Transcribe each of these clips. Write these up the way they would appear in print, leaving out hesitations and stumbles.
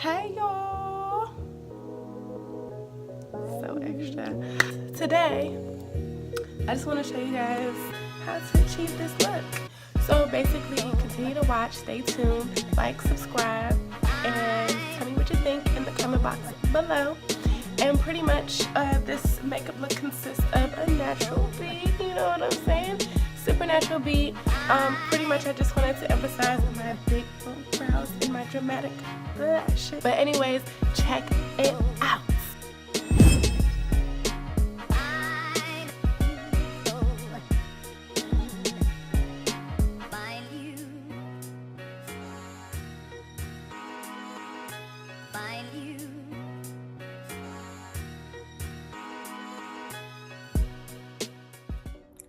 Hey y'all! So extra. Today, I just want to show you guys how to achieve this look. So basically, continue to watch, stay tuned, like, subscribe, and tell me what you think in the comment box below. And pretty much this makeup look consists of a natural beat, you know what I'm saying? Supernatural beat. Pretty much I just wanted to emphasize my big brows and my dramatic lashes. But anyways, check it out.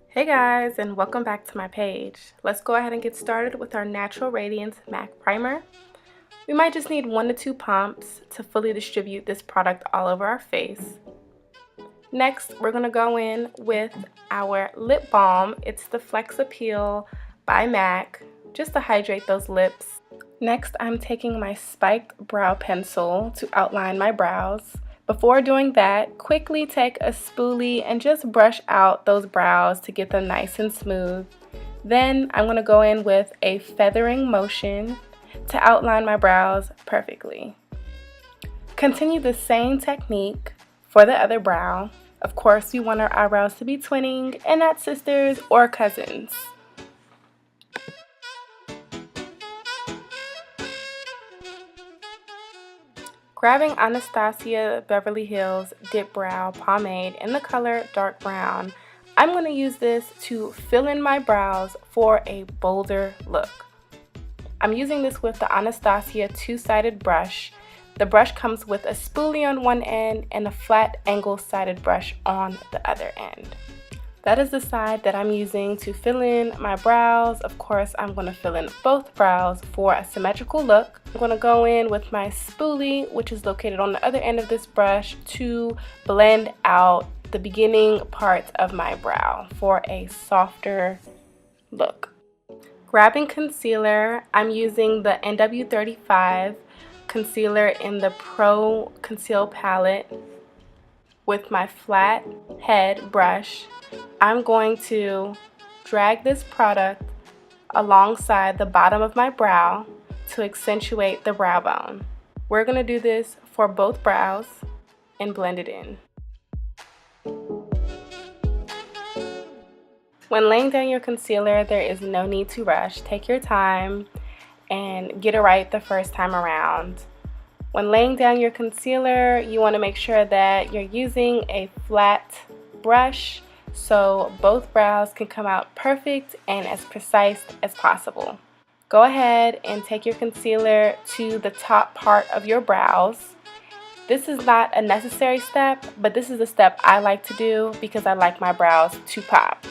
Hey guys, and welcome back to my page. Let's go ahead and get started with our Natural Radiance MAC Primer. We might just need 1 to 2 pumps to fully distribute this product all over our face. Next, we're going to go in with our lip balm. It's the Flex Appeal by MAC, just to hydrate those lips. Next, I'm taking my spiked brow pencil to outline my brows. Before doing that, quickly take a spoolie and just brush out those brows to get them nice and smooth. Then I'm going to go in with a feathering motion to outline my brows perfectly. Continue the same technique for the other brow. Of course, we want our eyebrows to be twinning and not sisters or cousins. Grabbing Anatasia Beverly Hills Dip Brow Pomade in the color Dark Brown, I'm going to use this to fill in my brows for a bolder look. I'm using this with the Anatasia two-sided brush. The brush comes with a spoolie on one end and a flat angle-sided brush on the other end. That is the side that I'm using to fill in my brows. Of course, I'm going to fill in both brows for a symmetrical look. I'm going to go in with my spoolie, which is located on the other end of this brush, to blend out the beginning parts of my brow for a softer look. Grabbing concealer, I'm using the NW35 concealer in the Pro Conceal palette with my flat head brush. I'm going to drag this product alongside the bottom of my brow to accentuate the brow bone. We're going to do this for both brows and blend it in. When laying down your concealer, there is no need to rush. Take your time and get it right the first time around. When laying down your concealer, you want to make sure that you're using a flat brush so both brows can come out perfect and as precise as possible. Go ahead and take your concealer to the top part of your brows. This is not a necessary step, but this is a step I like to do because I like my brows to pop.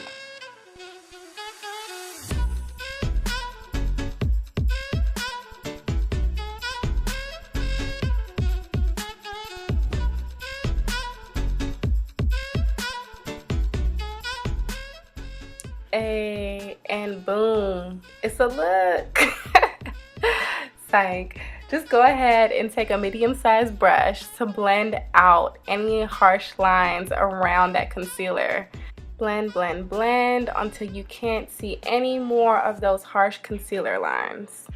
And boom, it's a look. Psych. Just go ahead and take a medium-sized brush to blend out any harsh lines around that concealer. Blend, blend, blend until you can't see any more of those harsh concealer lines.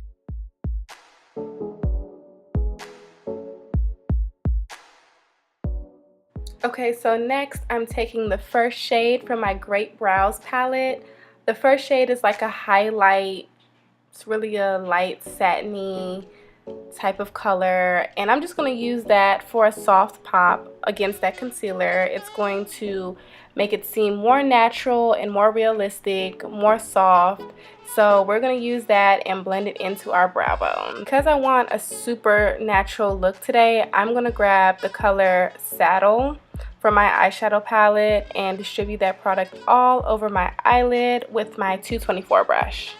Okay, so next I'm taking the first shade from my Great Brows palette. The first shade is like a highlight. It's really a light satiny type of color, and I'm just going to use that for a soft pop against that concealer. It's going to make it seem more natural and more realistic, more soft. So we're going to use that and blend it into our brow bone. Because I want a super natural look today, I'm going to grab the color Saddle from my eyeshadow palette and distribute that product all over my eyelid with my 224 brush.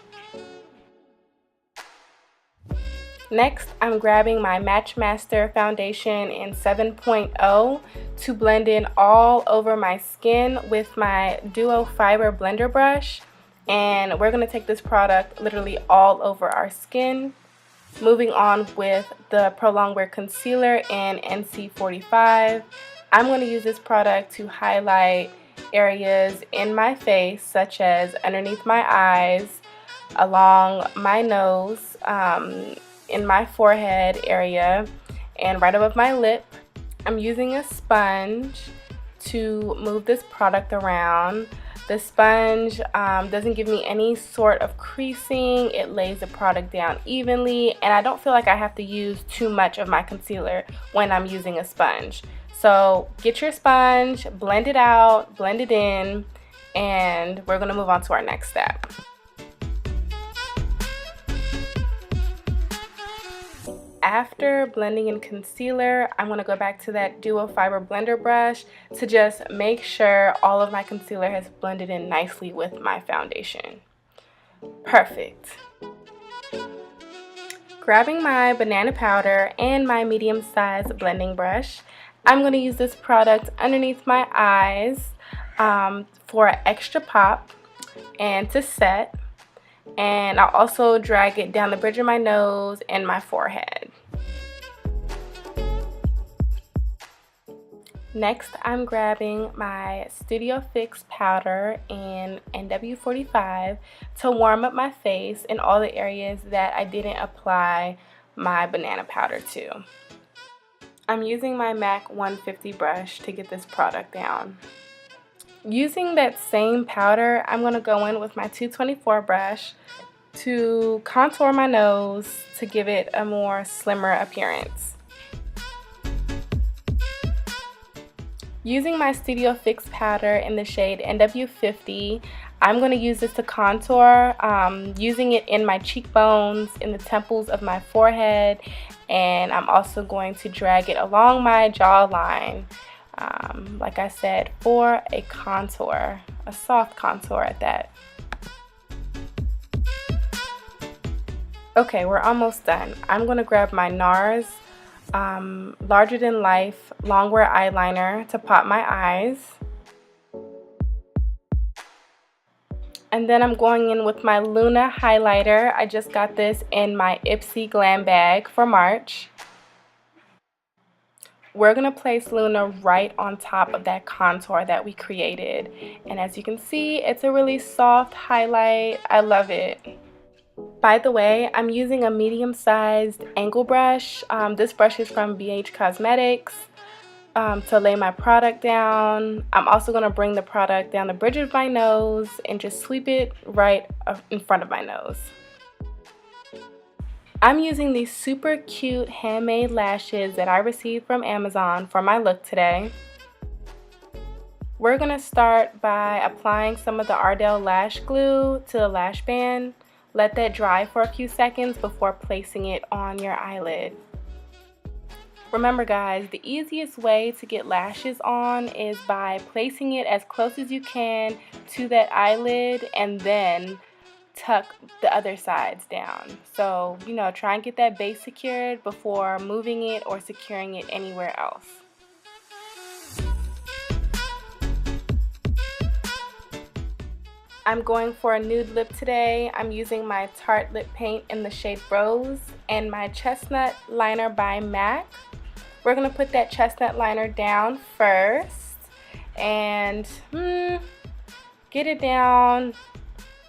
Next, I'm grabbing my Matchmaster Foundation in 7.0 to blend in all over my skin with my Duo Fiber Blender brush. And we're going to take this product literally all over our skin. Moving on with the Prolongwear Concealer in NC45. I'm going to use this product to highlight areas in my face, such as underneath my eyes, along my nose, in my forehead area, and right above my lip. I'm using a sponge to move this product around. The sponge doesn't give me any sort of creasing. It lays the product down evenly, and I don't feel like I have to use too much of my concealer when I'm using a sponge. So get your sponge, blend it out, blend it in, and we're going to move on to our next step. After blending in concealer, I'm going to go back to that Duo Fiber Blender brush to just make sure all of my concealer has blended in nicely with my foundation. Perfect. Grabbing my banana powder and my medium-sized blending brush, I'm going to use this product underneath my eyes for an extra pop and to set. And I'll also drag it down the bridge of my nose and my forehead. Next, I'm grabbing my Studio Fix powder in NW45 to warm up my face in all the areas that I didn't apply my banana powder to. I'm using my MAC 150 brush to get this product down. Using that same powder, I'm going to go in with my 224 brush to contour my nose to give it a more slimmer appearance. Using my Studio Fix powder in the shade NW50, I'm going to use this to contour, using it in my cheekbones, in the temples of my forehead, and I'm also going to drag it along my jawline. Like I said, for a contour, a soft contour at that. Okay, we're almost done. I'm going to grab my NARS Larger Than Life Longwear eyeliner to pop my eyes. And then I'm going in with my Luna highlighter. I just got this in my Ipsy Glam bag for March. We're going to place Luna right on top of that contour that we created. And as you can see, it's a really soft highlight. I love it. By the way, I'm using a medium-sized angle brush. This brush is from BH Cosmetics to lay my product down. I'm also going to bring the product down the bridge of my nose and just sweep it right in front of my nose. I'm using these super cute handmade lashes that I received from Amazon for my look today. We're going to start by applying some of the Ardell lash glue to the lash band. Let that dry for a few seconds before placing it on your eyelid. Remember guys, the easiest way to get lashes on is by placing it as close as you can to that eyelid and then tuck the other sides down. So, try and get that base secured before moving it or securing it anywhere else. I'm going for a nude lip today. I'm using my Tarte lip paint in the shade Rose and my Chestnut liner by MAC. We're going to put that chestnut liner down first and get it down.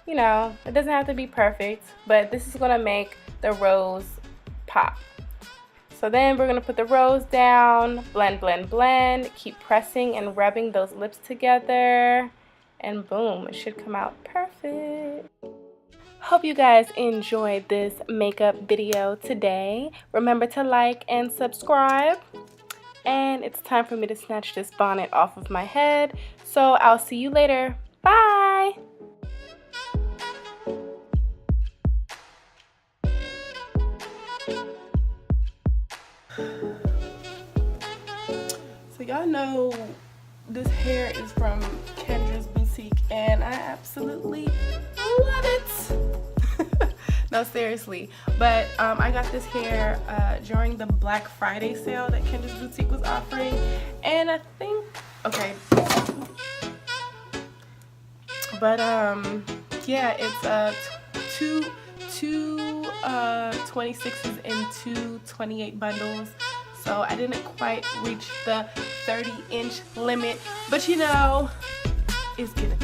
It doesn't have to be perfect, but this is going to make the rose pop. So then we're going to put the rose down, blend, blend, blend, keep pressing and rubbing those lips together. And boom, it should come out perfect. Hope you guys enjoyed this makeup video today. Remember to like and subscribe. And it's time for me to snatch this bonnet off of my head. So I'll see you later. Bye! So y'all know this hair is from Kendra's boutique and I absolutely love it. No, seriously. But I got this hair during the Black Friday sale that Kendra's boutique was offering, and I think yeah, it's two 26s and two 28 bundles, so I didn't quite reach the 30-inch limit, but you know, it's giving.